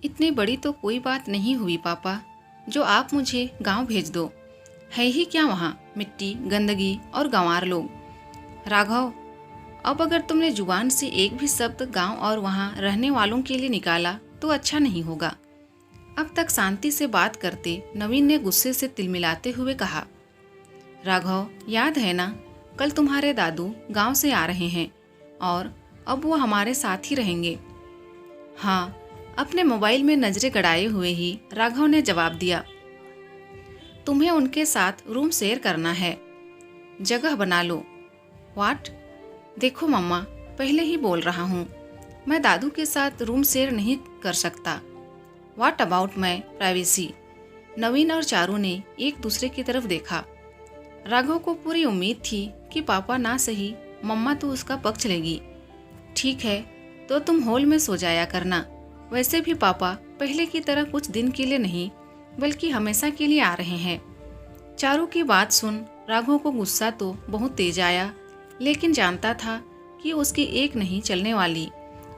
इतनी बड़ी तो कोई बात नहीं हुई पापा, जो आप मुझे गांव भेज दो। है ही क्या वहाँ मिट्टी, गंदगी और गंवार लोग। राघव, अब अगर तुमने जुबान से एक भी शब्द गांव और वहाँ रहने वालों के लिए निकाला तो अच्छा नहीं होगा। अब तक शांति से बात करते नवीन ने गुस्से से तिलमिलाते हुए कहा, राघव, याद है ना, कल तुम्हारे दादू गांव से आ रहे हैं और अब वो हमारे साथ ही रहेंगे। हाँ, अपने मोबाइल में नजरें गड़ाए हुए ही राघव ने जवाब दिया, तुम्हें उनके साथ रूम शेयर करना है, जगह बना लो। व्हाट? देखो मम्मा, पहले ही बोल रहा हूँ, मैं दादू के साथ रूम शेयर नहीं कर सकता। What about my privacy? Naveen और चारू ने एक दूसरे की तरफ देखा। राघव को पूरी उम्मीद थी कि पापा ना सही मम्मा तो उसका पक्ष लेगी। ठीक है, तो तुम हॉल में सो जाया करना। वैसे भी पापा पहले की तरह कुछ दिन के लिए नहीं बल्कि हमेशा के लिए आ रहे हैं। चारू की बात सुन राघव को गुस्सा तो बहुत तेज आया, लेकिन जानता था कि उसकी एक नहीं चलने वाली।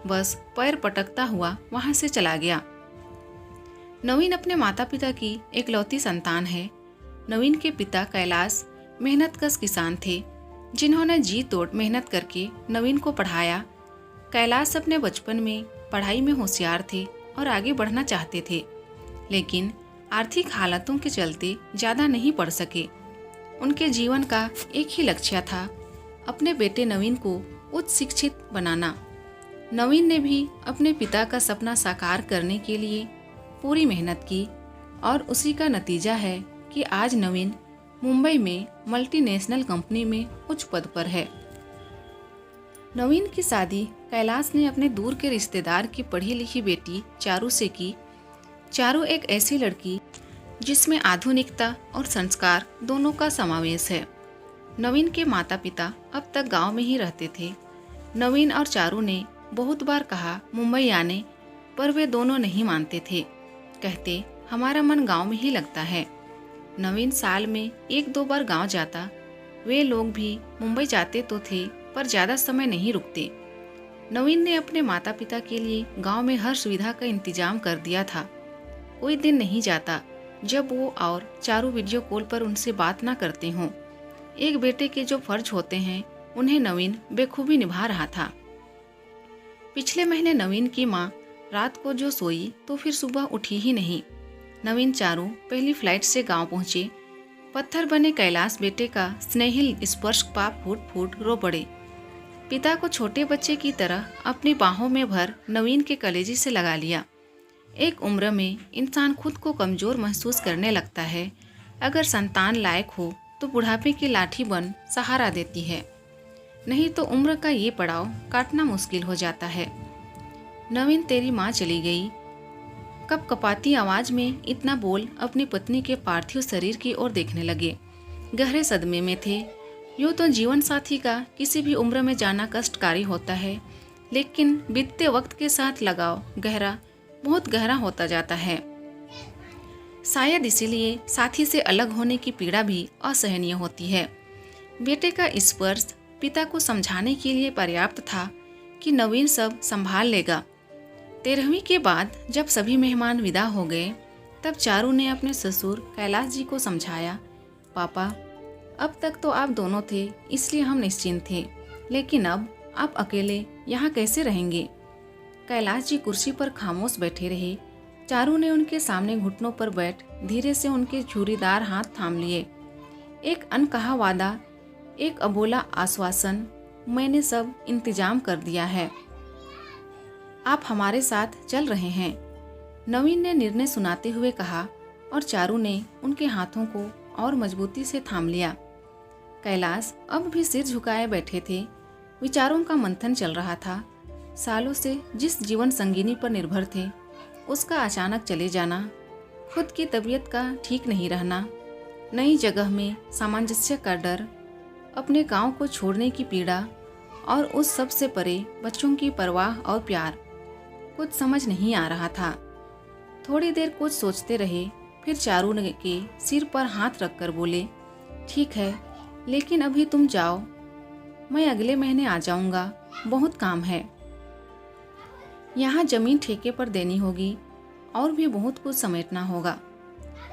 बस पैर पटकता हुआ वहां से चला गया। नवीन अपने माता पिता की एकलौती संतान है। नवीन के पिता कैलाश मेहनतकश किसान थे, जिन्होंने जी तोड़ मेहनत करके नवीन को पढ़ाया। कैलाश अपने बचपन में पढ़ाई में होशियार थे और आगे बढ़ना चाहते थे, लेकिन आर्थिक हालातों के चलते ज़्यादा नहीं पढ़ सके। उनके जीवन का एक ही लक्ष्य था, अपने बेटे नवीन को उच्च शिक्षित बनाना। नवीन ने भी अपने पिता का सपना साकार करने के लिए पूरी मेहनत की और उसी का नतीजा है कि आज नवीन मुंबई में मल्टीनेशनल कंपनी में उच्च पद पर है। नवीन की शादी कैलाश ने अपने दूर के रिश्तेदार की पढ़ी लिखी बेटी चारू से की। चारू एक ऐसी लड़की जिसमें आधुनिकता और संस्कार दोनों का समावेश है। नवीन के माता पिता अब तक गांव में ही रहते थे। नवीन और चारू ने बहुत बार कहा मुंबई आने, पर वे दोनों नहीं मानते थे। कहते हमारा मन गांव में ही लगता है। नवीन साल में 1-2 बार गांव जाता। वे लोग भी मुंबई जाते तो थे, पर ज़्यादा समय नहीं रुकते। नवीन ने अपने माता पिता के लिए गांव में हर सुविधा का इंतजाम कर दिया था। कोई दिन नहीं जाता जब वो और चारू वीडियो कॉल पर उनसे बात ना करते हों। एक बेटे के जो फर्ज होते हैं उन्हें नवीन बेखूबी निभा रहा था। पिछले महीने नवीन की माँ रात को जो सोई तो फिर सुबह उठी ही नहीं। नवीन चारू पहली फ्लाइट से गांव पहुंचे। पत्थर बने कैलाश बेटे का स्नेहिल स्पर्श पा फूट फूट रो पड़े। पिता को छोटे बच्चे की तरह अपनी बाहों में भर नवीन के कलेजे से लगा लिया। एक उम्र में इंसान खुद को कमज़ोर महसूस करने लगता है। अगर संतान लायक हो तो बुढ़ापे की लाठी बन सहारा देती है, नहीं तो उम्र का ये पड़ाव काटना मुश्किल हो जाता है। नवीन, तेरी माँ चली गई। कपकपाती आवाज में इतना बोल अपनी पत्नी के पार्थिव शरीर की ओर देखने लगे। गहरे सदमे में थे। यूँ तो जीवन साथी का किसी भी उम्र में जाना कष्टकारी होता है, लेकिन बीतते वक्त के साथ लगाव बहुत गहरा होता जाता है। शायद इसीलिए साथी से अलग होने की पीड़ा भी असहनीय होती है। बेटे का स्पर्श पिता को समझाने के लिए पर्याप्त था कि नवीन सब संभाल लेगा। 13वीं के बाद जब सभी मेहमान विदा हो गए, तब चारू ने अपने ससुर कैलाश जी को समझाया, पापा, अब तक तो आप दोनों थे इसलिए हम निश्चिंत थे, लेकिन अब आप अकेले यहाँ कैसे रहेंगे। कैलाश जी कुर्सी पर खामोश बैठे रहे। चारू ने उनके सामने घुटनों पर बैठ धीरे से उनके छुरीदार हाथ थाम लिए। एक अनकहा वादा, एक अबोला आश्वासन, मैंने सब इंतजाम कर दिया है, आप हमारे साथ चल रहे हैं, नवीन ने निर्णय सुनाते हुए कहा और चारू ने उनके हाथों को और मजबूती से थाम लिया। कैलाश अब भी सिर झुकाए बैठे थे। विचारों का मंथन चल रहा था। सालों से जिस जीवन संगिनी पर निर्भर थे, उसका अचानक चले जाना, खुद की तबीयत का ठीक नहीं रहना, नई जगह में सामंजस्य का डर, अपने गांव को छोड़ने की पीड़ा और उस सब से परे बच्चों की परवाह और प्यार, कुछ समझ नहीं आ रहा था। थोड़ी देर कुछ सोचते रहे, फिर चारू के सिर पर हाथ रखकर बोले, ठीक है, लेकिन अभी तुम जाओ, मैं अगले महीने आ जाऊंगा, बहुत काम है। यहाँ जमीन ठेके पर देनी होगी, और भी बहुत कुछ समेटना होगा।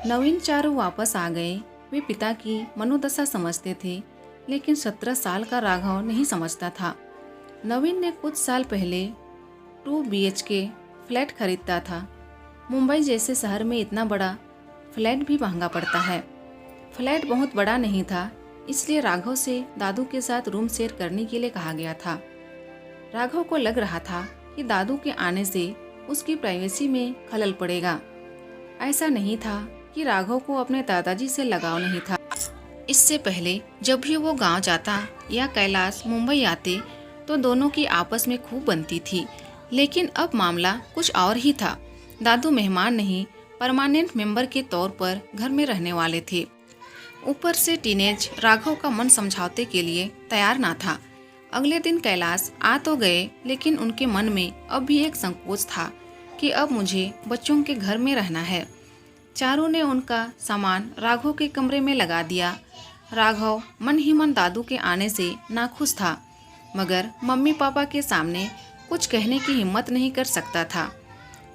नवीन चारू वापस आ गए। वे पिता की मनोदशा समझते थे, लेकिन 17 साल का राघव नहीं समझता था। नवीन ने कुछ साल पहले 2 BHK फ्लैट खरीदा था। मुंबई जैसे शहर में इतना बड़ा फ्लैट भी महंगा पड़ता है। फ्लैट बहुत बड़ा नहीं था, इसलिए राघव से दादू के साथ रूम शेयर करने के लिए कहा गया था। राघव को लग रहा था कि दादू के आने से उसकी प्राइवेसी में खलल पड़ेगा। ऐसा नहीं था कि राघव को अपने दादाजी से लगाव नहीं था। इससे पहले जब भी वो गांव जाता या कैलाश मुंबई आते तो दोनों की आपस में खूब बनती थी, लेकिन अब मामला कुछ और ही था। दादू मेहमान नहीं, परमानेंट मेंबर के तौर पर घर में रहने वाले थे। ऊपर से टीनेज राघव का मन समझौते के लिए तैयार ना था। अगले दिन कैलाश आ तो गए, लेकिन उनके मन में अब भी एक संकोच था कि अब मुझे बच्चों के घर में रहना है। चारू ने उनका सामान राघव के कमरे में लगा दिया। राघव मन ही मन दादू के आने से नाखुश था, मगर मम्मी पापा के सामने कुछ कहने की हिम्मत नहीं कर सकता था।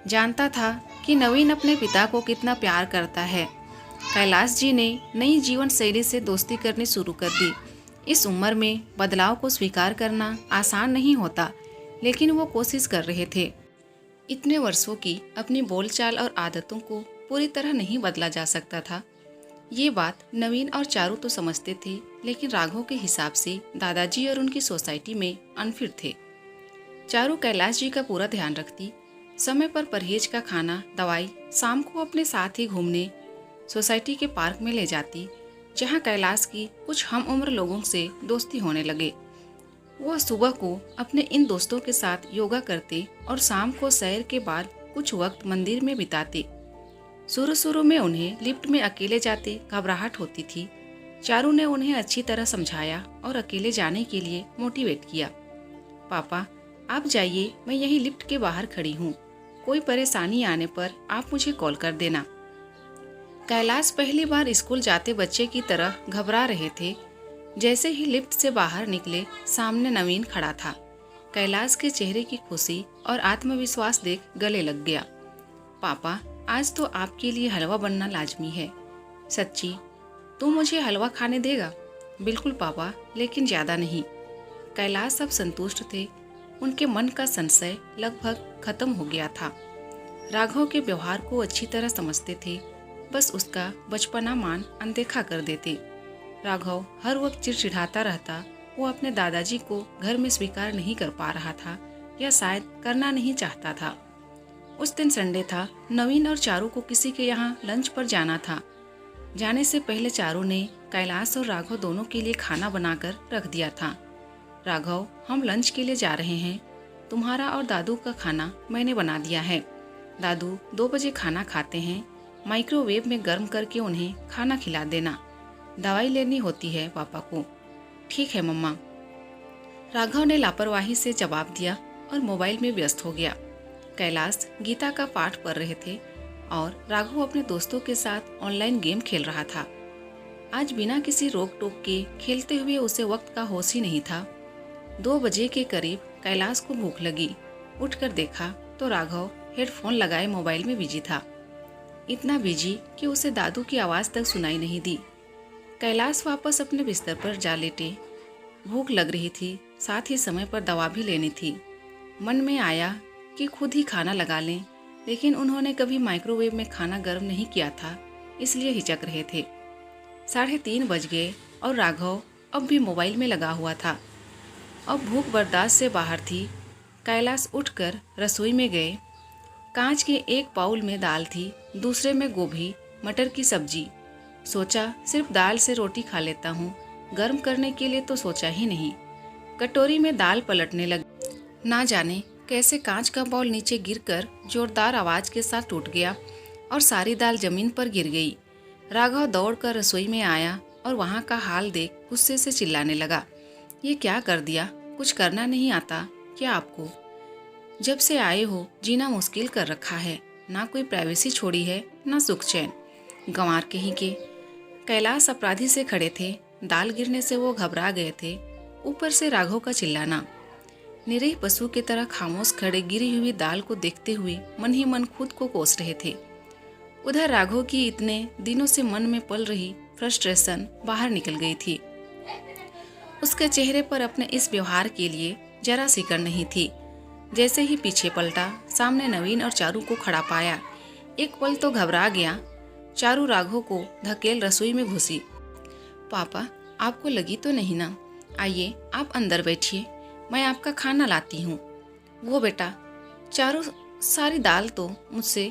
जानता था कि नवीन अपने पिता को कितना प्यार करता है। कैलाश जी ने नई जीवन शैली से दोस्ती करनी शुरू कर दी। इस उम्र में बदलाव को स्वीकार करना आसान नहीं होता, लेकिन वो कोशिश कर रहे थे। इतने वर्षों की अपनी बोलचाल और आदतों को पूरी तरह नहीं बदला जा सकता था। ये बात नवीन और चारू तो समझते थे, लेकिन राघव के हिसाब से दादाजी और उनकी सोसाइटी में अनफिट थे। चारू कैलाश जी का पूरा ध्यान रखती, समय पर परहेज का खाना, दवाई, शाम को अपने साथ ही घूमने सोसाइटी के पार्क में ले जाती, जहां कैलाश की कुछ हम उम्र लोगों से दोस्ती होने लगे। वह सुबह को अपने इन दोस्तों के साथ योगा करते और शाम को सैर के बाद कुछ वक्त मंदिर में बिताते। शुरू में उन्हें लिफ्ट में अकेले जाते घबराहट होती थी। चारू ने उन्हें अच्छी तरह समझाया और अकेले जाने के लिए मोटिवेट किया। पापा आप जाइए, मैं यही लिफ्ट के बाहर खड़ी हूँ, कोई परेशानी आने पर आप मुझे कॉल कर देना। कैलाश पहली बार स्कूल जाते बच्चे की तरह घबरा रहे थे। जैसे ही लिफ्ट से बाहर निकले, सामने नवीन खड़ा था। कैलाश के चेहरे की खुशी और आत्मविश्वास देख गले लग गया। पापा आज तो आपके लिए हलवा बनना लाजमी है। सच्ची तू मुझे हलवा खाने देगा? बिल्कुल पापा, लेकिन ज़्यादा नहीं। कैलाश अब संतुष्ट थे। उनके मन का संशय लगभग खत्म हो गया था। राघव के व्यवहार को अच्छी तरह समझते थे, बस उसका बचपना मान अनदेखा कर देते। राघव हर वक्त चिड़चिड़ाता रहता। वो अपने दादाजी को घर में स्वीकार नहीं कर पा रहा था, या शायद करना नहीं चाहता था। उस दिन संडे था। नवीन और चारू को किसी के यहाँ लंच पर जाना था। जाने से पहले चारू ने कैलाश और राघव दोनों के लिए खाना बनाकर रख दिया था। राघव, हम लंच के लिए जा रहे हैं। तुम्हारा और दादू का खाना मैंने बना दिया है। दादू 2 बजे खाना खाते हैं। माइक्रोवेव में गर्म करके उन्हें खाना खिला देना। दवाई लेनी होती है पापा को। ठीक है मम्मा। राघव ने लापरवाही से जवाब दिया और मोबाइल में व्यस्त हो गया। कैलाश गीता का पाठ पढ़ रहे थे और राघव अपने दोस्तों के साथ ऑनलाइन गेम खेल रहा था। आज बिना किसी रोक टोक के खेलते हुए उसे वक्त का होश ही नहीं था। 2 बजे के करीब कैलाश को भूख लगी। उठकर देखा तो राघव हेडफोन लगाए मोबाइल में बिजी था। इतना बिजी कि उसे दादू की आवाज़ तक सुनाई नहीं दी। कैलाश वापस अपने बिस्तर पर जा लेटे। भूख लग रही थी, साथ ही समय पर दवा भी लेनी थी। मन में आया कि खुद ही खाना लगा लें, लेकिन उन्होंने कभी माइक्रोवेव में खाना गर्म नहीं किया था, इसलिए हिचक रहे थे। 3:30 बज गए और राघव अब भी मोबाइल में लगा हुआ था। अब भूख बर्दाश्त से बाहर थी। कैलाश उठकर रसोई में गए। कांच के एक बाउल में दाल थी, दूसरे में गोभी मटर की सब्जी। सोचा सिर्फ दाल से रोटी खा लेता हूँ, गर्म करने के लिए तो सोचा ही नहीं। कटोरी में दाल पलटने लगी। ना जाने कैसे कांच का बाउल नीचे गिरकर जोरदार आवाज के साथ टूट गया और सारी दाल जमीन पर गिर गई। राघव दौड़कर रसोई में आया और वहाँ का हाल देख गुस्से से चिल्लाने लगा। ये क्या कर दिया? कुछ करना नहीं आता क्या आपको? जब से आए हो जीना मुश्किल कर रखा है। ना कोई प्राइवेसी छोड़ी है, ना सुख चैन। गंवार कहीं के। कैलाश अपराधी से खड़े थे। दाल गिरने से वो घबरा गए थे, ऊपर से राघव का चिल्लाना। निरीह पशु की तरह खामोश खड़े गिरी हुई दाल को देखते हुए मन ही मन खुद को कोस रहे थे। उधर राघव की इतने दिनों से मन में पल रही फ्रस्ट्रेशन बाहर निकल गई थी। उसके चेहरे पर अपने इस व्यवहार के लिए जरा सिकड़ नहीं थी। जैसे ही पीछे पलटा, सामने नवीन और चारू को खड़ा पाया। एक पल तो घबरा गया। चारू राघव को धकेल रसोई में घुसी। पापा, आपको लगी तो नहीं ना? आइए आप अंदर बैठिए, मैं आपका खाना लाती हूँ। वो बेटा, चारू सारी दाल तो मुझसे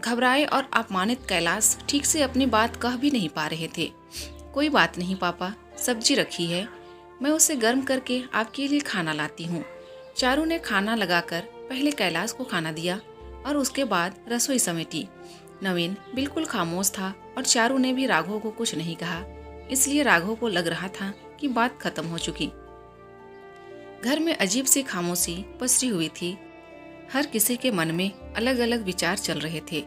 घबराए और अपमानित कैलाश ठीक से अपनी बात कह भी नहीं पा रहे थे। कोई बात नहीं पापा, सब्जी रखी है, मैं उसे गर्म करके आपके लिए खाना लाती हूँ। चारू ने खाना लगाकर पहले कैलाश को खाना दिया और उसके बाद रसोई समेटी। नवीन बिल्कुल खामोश था और चारू ने भी राघव को कुछ नहीं कहा, इसलिए राघव को लग रहा था कि बात खत्म हो चुकी। घर में अजीब सी खामोशी पसरी हुई थी। हर किसी के मन में अलग अलग विचार चल रहे थे।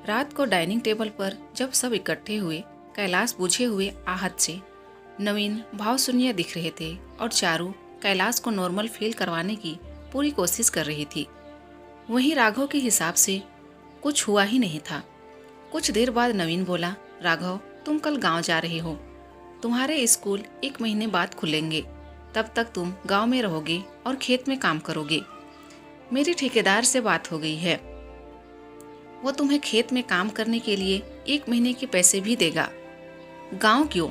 रात को डाइनिंग टेबल पर जब सब इकट्ठे हुए, कैलाश बुझे हुए आहत से नवीन भावशून्य दिख रहे थे और चारू कैलाश को नॉर्मल फील करवाने की पूरी कोशिश कर रही थी। वहीं राघव के हिसाब से कुछ हुआ ही नहीं था। कुछ देर बाद नवीन बोला, राघव, तुम कल गांव जा रहे हो। तुम्हारे स्कूल 1 महीने बाद खुलेंगे। तब तक तुम गांव में रहोगे और खेत में काम करोगे। मेरी ठेकेदार से बात हो गई है, वो तुम्हें खेत में काम करने के लिए 1 महीने के पैसे भी देगा। गांव क्यों?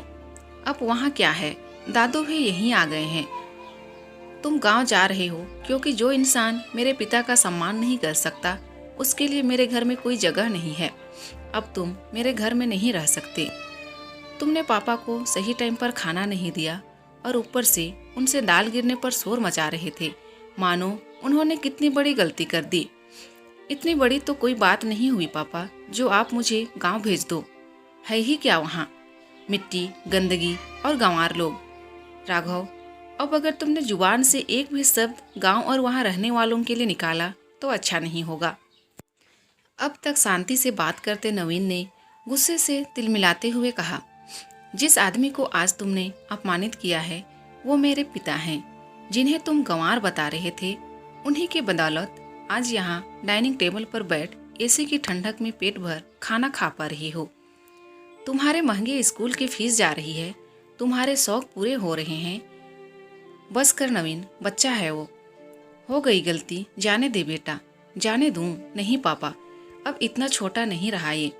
अब वहाँ क्या है, दादू भी यहीं आ गए हैं। तुम गांव जा रहे हो क्योंकि जो इंसान मेरे पिता का सम्मान नहीं कर सकता, उसके लिए मेरे घर में कोई जगह नहीं है। अब तुम मेरे घर में नहीं रह सकते। तुमने पापा को सही टाइम पर खाना नहीं दिया और ऊपर से उनसे दाल गिरने पर शोर मचा रहे थे, मानो उन्होंने कितनी बड़ी गलती कर दी। इतनी बड़ी तो कोई बात नहीं हुई पापा, जो आप मुझे गांव भेज दो। है ही क्या वहाँ, मिट्टी, गंदगी और गंवार लोग। राघव, अब अगर तुमने जुबान से एक भी शब्द गांव और वहाँ रहने वालों के लिए निकाला तो अच्छा नहीं होगा। अब तक शांति से बात करते नवीन ने गुस्से से तिलमिलाते हुए कहा, जिस आदमी को आज तुमने अपमानित किया है वो मेरे पिता हैं, जिन्हें तुम गंवार बता रहे थे। उन्हीं के बदौलत आज यहाँ डाइनिंग टेबल पर बैठ एसी की ठंडक में पेट भर खाना खा पा रही हो। तुम्हारे महंगे स्कूल की फीस जा रही है, तुम्हारे शौक पूरे हो रहे हैं। बस कर नवीन, बच्चा है वो, हो गई गलती, जाने दे बेटा। जाने दूं? नहीं पापा, अब इतना छोटा नहीं रहा ये।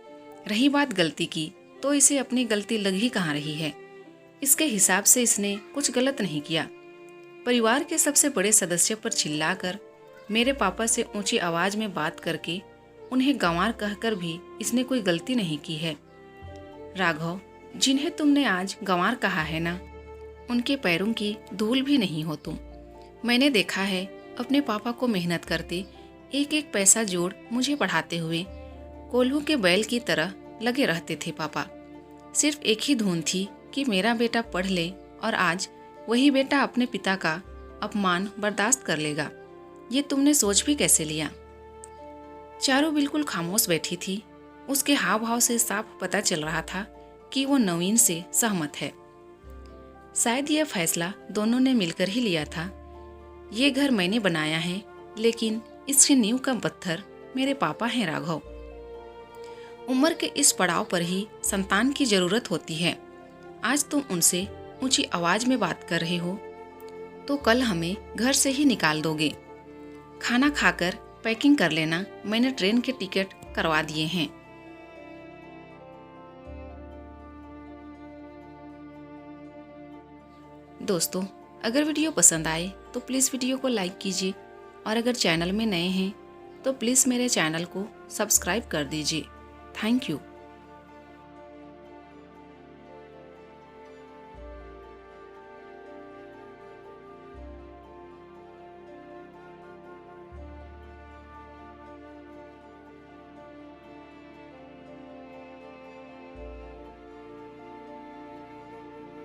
रही बात गलती की, तो इसे अपनी गलती लग ही कहाँ रही है। इसके हिसाब से इसने कुछ गलत नहीं किया। परिवार के सबसे बड़े सदस्य पर चिल्लाकर, मेरे पापा से ऊंची आवाज में बात करके, उन्हें गंवार कहकर भी इसने कोई गलती नहीं की है। राघव, जिन्हें तुमने आज गंवार कहा है ना, उनके पैरों की धूल भी नहीं हो तुम। मैंने देखा है अपने पापा को मेहनत करते, एक एक पैसा जोड़ मुझे पढ़ाते हुए। कोल्हू के बैल की तरह लगे रहते थे पापा। सिर्फ एक ही धुन थी कि मेरा बेटा पढ़ ले, और आज वही बेटा अपने पिता का अपमान बर्दाश्त कर लेगा। ये तुमने सोच भी कैसे लिया? चारू बिल्कुल खामोश बैठी थी। उसके हाव भाव से साफ पता चल रहा था कि वो नवीन से सहमत है। शायद यह फैसला दोनों ने मिलकर ही लिया था। ये घर मैंने बनाया है, लेकिन इसकी नींव का पत्थर मेरे पापा हैं राघव। उम्र के इस पड़ाव पर ही संतान की जरूरत होती है। आज तुम उनसे ऊंची आवाज में बात कर रहे हो, तो कल हमें घर से ही निकाल दोगे। खाना खाकर पैकिंग कर लेना, मैंने ट्रेन के टिकट करवा दिए हैं। दोस्तों, अगर वीडियो पसंद आए तो प्लीज़ वीडियो को लाइक कीजिए, और अगर चैनल में नए हैं तो प्लीज़ मेरे चैनल को सब्सक्राइब कर दीजिए। Thank you.